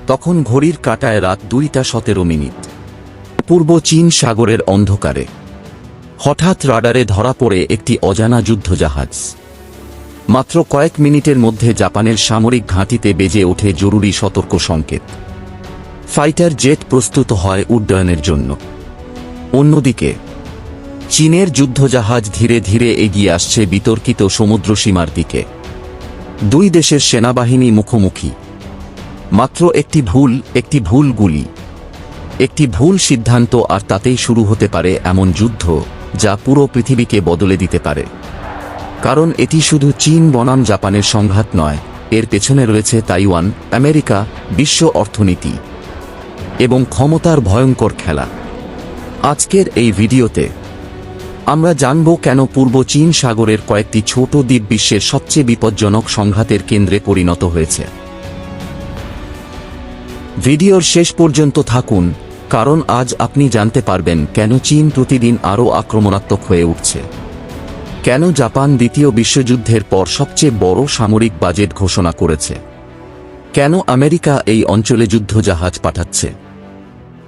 তখন ঘড়ির কাঁটায় রাত 2:17। পূর্ব চীন সাগরের অন্ধকারে হঠাৎ রাডারে ধরা পড়ে একটি অজানা যুদ্ধজাহাজ। মাত্র কয়েক মিনিটের মধ্যে জাপানের সামরিক ঘাঁটিতে বেজে ওঠে জরুরি সতর্ক সংকেত। ফাইটার জেট প্রস্তুত হয় উড্ডয়নের জন্য। অন্যদিকে চীনের যুদ্ধজাহাজ ধীরে ধীরে এগিয়ে আসছে বিতর্কিত সমুদ্রসীমার দিকে। দুই দেশের সেনাবাহিনী মুখোমুখি। মাত্র একটি ভুল গুলি, একটি ভুল সিদ্ধান্ত, আর তাতেই শুরু হতে পারে এমন যুদ্ধ যা পুরো পৃথিবীকে বদলে দিতে পারে। কারণ এটি শুধু চীন বনাম জাপানের সংঘাত নয়, এর পেছনে রয়েছে তাইওয়ান, আমেরিকা, বিশ্ব অর্থনীতি এবং ক্ষমতার ভয়ঙ্কর খেলা। আজকের এই ভিডিওতে আমরা জানব কেন পূর্ব চীন সাগরের কয়েকটি ছোট দ্বীপ বিশ্বের সবচেয়ে বিপজ্জনক সংঘাতের কেন্দ্রে পরিণত হয়েছে। ভিডিওর শেষ পর্যন্ত থাকুন, কারণ আজ আপনি জানতে পারবেন কেন চীন প্রতিদিন আরও আক্রমণাত্মক হয়ে উঠছে, কেন জাপান দ্বিতীয় বিশ্বযুদ্ধের পর সবচেয়ে বড় সামরিক বাজেট ঘোষণা করেছে, কেন আমেরিকা এই অঞ্চলে যুদ্ধজাহাজ পাঠাচ্ছে,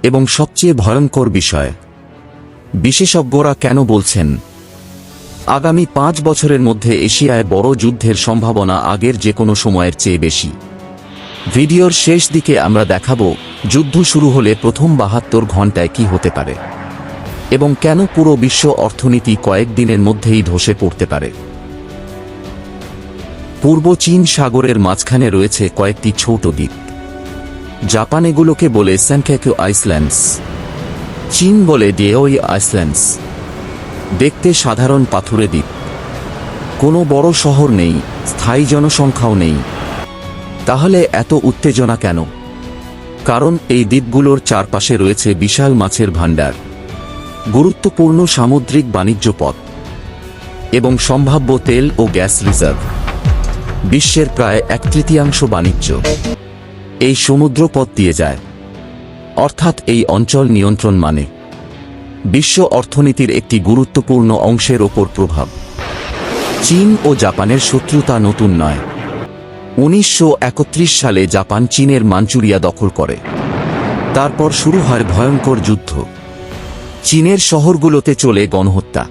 এবং সবচেয়ে ভয়ঙ্কর বিষয়, বিশেষজ্ঞরা কেন বলছেন আগামী 5 বছরের মধ্যে এশিয়ায় বড় যুদ্ধের সম্ভাবনা আগের যে কোনো সময়ের চেয়ে বেশি। ভিডিওর শেষ দিকে আমরা দেখাবো যুদ্ধ শুরু হলে প্রথম 72 ঘণ্টায় কি হতে পারে এবং কেন পুরো বিশ্ব অর্থনীতি কয়েকদিনের মধ্যেই ধসে পড়তে পারে। পূর্ব চীন সাগরের মাঝখানে রয়েছে কয়েকটি ছোট দ্বীপ। জাপান এগুলোকে বলে সেনকাকু আইল্যান্ডস, চীন বলে ডিওই আইল্যান্ডস। দেখতে সাধারণ পাথুরে দ্বীপ, কোনো বড় শহর নেই, স্থায়ী জনসংখ্যাও নেই। তাহলে এত উত্তেজনা কেন? কারণ এই দ্বীপগুলোর চারপাশে রয়েছে বিশাল মাছের ভাণ্ডার, গুরুত্বপূর্ণ সামুদ্রিক বাণিজ্য পথ এবং সম্ভাব্য তেল ও গ্যাস রিজার্ভ। বিশ্বের প্রায় 1/3 বাণিজ্য এই সমুদ্র পথ দিয়ে যায়। অর্থাৎ এই অঞ্চল নিয়ন্ত্রণ মানে বিশ্ব অর্থনীতির একটি গুরুত্বপূর্ণ অংশের ওপর প্রভাব। চীন ও জাপানের শত্রুতা নতুন নয়। 1931 সালে জাপান চীনের মাঞ্চুরিয়া দখল করে। তারপর শুরু হয় ভয়ঙ্কর যুদ্ধ। চীনের শহরগুলোতে চলে গণহত্যা,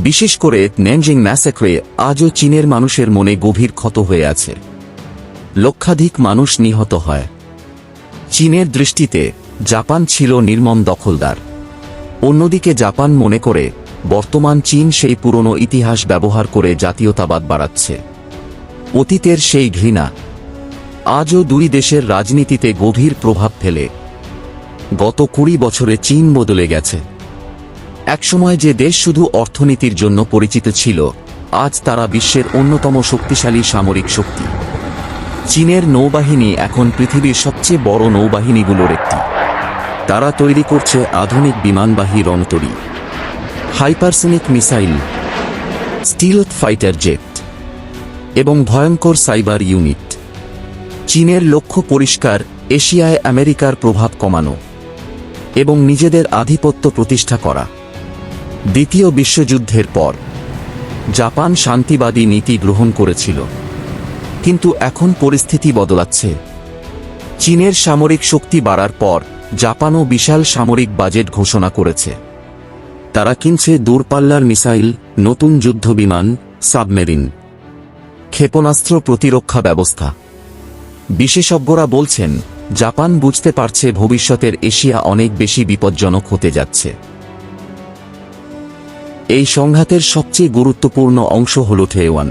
বিশেষ করে ন্যানজিং ম্যাসাক্রে আজও চীনের মানুষের মনে গভীর ক্ষত হয়ে আছে। লক্ষাধিক মানুষ নিহত হয়। চীনের দৃষ্টিতে জাপান ছিল নির্মম দখলদার। অন্যদিকে জাপান মনে করে বর্তমান চীন সেই পুরনো ইতিহাস ব্যবহার করে জাতীয়তাবাদ বাড়াচ্ছে। অতীতের সেই ঘৃণা আজও দুই দেশের রাজনীতিতে গভীর প্রভাব ফেলে। গত 20 বছরে চীন বদলে গেছে। একসময় যে দেশ শুধু অর্থনীতির জন্য পরিচিত ছিল, আজ তারা বিশ্বের অন্যতম শক্তিশালী সামরিক শক্তি। চীনের নৌবাহিনী এখন পৃথিবীর সবচেয়ে বড় নৌবাহিনীগুলোর একটি। তারা তৈরি করছে আধুনিক বিমানবাহী রণতরী, hypersonic missile, stealth fighter jet এবং ভয়ঙ্কর সাইবার ইউনিট। চীনের লক্ষ্য পরিষ্কার, এশিয়ায় আমেরিকার প্রভাব কমানো এবং নিজেদের আধিপত্য প্রতিষ্ঠা করা। দ্বিতীয় বিশ্বযুদ্ধের পর জাপান শান্তিবাদী নীতি গ্রহণ করেছিল, কিন্তু এখন পরিস্থিতি বদলাচ্ছে। চীনের সামরিক শক্তি বাড়ার পর জাপানও বিশাল সামরিক বাজেট ঘোষণা করেছে। তারা কিনছে দূরপাল্লার মিসাইল, নতুন যুদ্ধবিমান, সাবমেরিন, ক্ষেপণাস্ত্র প্রতিরক্ষা ব্যবস্থা। বিশেষজ্ঞরা বলছেন জাপান বুঝতে পারছে ভবিষ্যতের এশিয়া অনেক বেশি বিপজ্জনক হতে যাচ্ছে। এই সংঘাতের সবচেয়ে গুরুত্বপূর্ণ অংশ হল তাইওয়ান।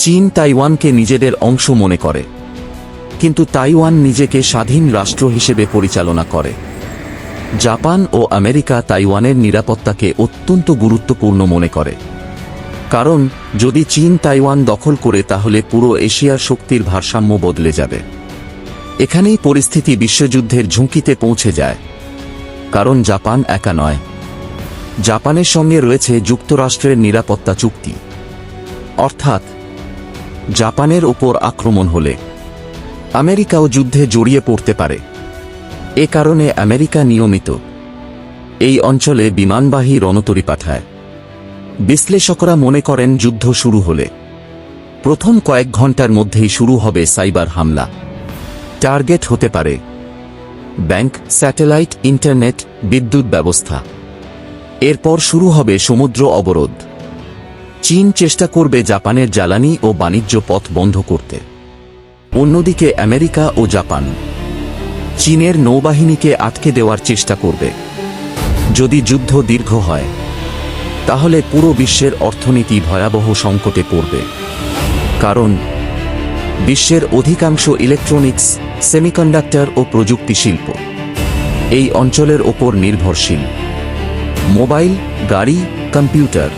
চীন তাইওয়ানকে নিজেদের অংশ মনে করে, কিন্তু তাইওয়ান নিজেকে স্বাধীন রাষ্ট্র হিসেবে পরিচালনা করে। জাপান ও আমেরিকা তাইওয়ানের নিরাপত্তাকে অত্যন্ত গুরুত্বপূর্ণ মনে করে। কারণ যদি চীন তাইওয়ান দখল করে তাহলে পুরো এশিয়ার শক্তির ভারসাম্য বদলে যাবে। এখানেই পরিস্থিতি বিশ্বযুদ্ধের ঝুঁকিতে পৌঁছে যায়। কারণ জাপান একা নয়, জাপানের সঙ্গে রয়েছে যুক্তরাষ্ট্রের নিরাপত্তা চুক্তি। অর্থাৎ জাপানের ওপর আক্রমণ হলে আমেরিকাও যুদ্ধে জড়িয়ে পড়তে পারে। এ কারণে আমেরিকা নিয়মিত এই অঞ্চলে বিমানবাহী রণতরী পাঠায়। বিশ্লেষকরা মনে করেন যুদ্ধ শুরু হলে প্রথম কয়েক ঘন্টার মধ্যেই শুরু হবে সাইবার হামলা। টার্গেট হতে পারে ব্যাংক, স্যাটেলাইট, ইন্টারনেট, বিদ্যুৎ ব্যবস্থা। এরপর শুরু হবে সমুদ্র অবরোধ। চীন চেষ্টা করবে জাপানের জ্বালানি ও বাণিজ্য পথ বন্ধ করতে। অন্যদিকে আমেরিকা ও জাপান চীনের নৌবাহিনীকে আটকে দেওয়ার চেষ্টা করবে। যদি যুদ্ধ দীর্ঘ হয় তাহলে পুরো বিশ্বের অর্থনীতি ভয়াবহ সংকটে পড়বে, কারণ বিশ্বের অধিকাংশ ইলেকট্রনিক্স, সেমিকন্ডাক্টর ও প্রযুক্তি শিল্প এই অঞ্চলের ওপর নির্ভরশীল। মোবাইল, গাড়ি, কম্পিউটার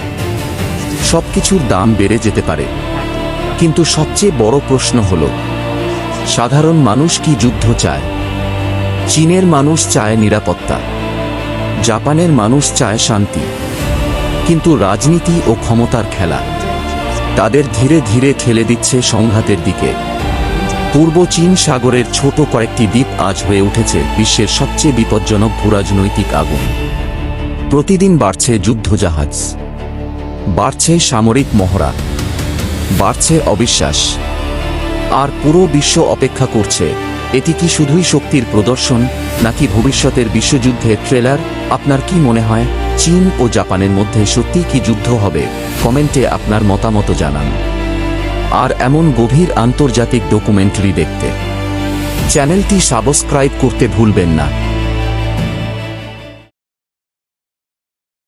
সবকিছুর দাম বেড়ে যেতে পারে। কিন্তু সবচেয়ে বড় প্রশ্ন হল, সাধারণ মানুষ কি যুদ্ধ চায়? চীনের মানুষ চায় নিরাপত্তা, জাপানের মানুষ চায় শান্তি। কিন্তু রাজনীতি ও ক্ষমতার খেলা তাদের ধীরে ধীরে ঠেলে দিচ্ছে সংঘাতের দিকে। পূর্ব চীন সাগরের ছোট কয়েকটি দ্বীপ আজ হয়ে উঠেছে বিশ্বের সবচেয়ে বিপজ্জনক ভূরাজনৈতিক আগুন। প্রতিদিন বাড়ছে যুদ্ধজাহাজ, বাড়ছে সামরিক মহড়া, বাড়ছে অবিশ্বাস। আর পুরো বিশ্ব অপেক্ষা করছে, এটি কি শুধুই শক্তির প্রদর্শন নাকি ভবিষ্যতের বিশ্বযুদ্ধের ট্রেলার? আপনার কি মনে হয়, চীন ও জাপানের মধ্যে সত্যিই কি যুদ্ধ হবে? কমেন্টে আপনার মতামত জানান। আর এমন গভীর আন্তর্জাতিক ডকুমেন্টারি দেখতে চ্যানেলটি সাবস্ক্রাইব করতে ভুলবেন না।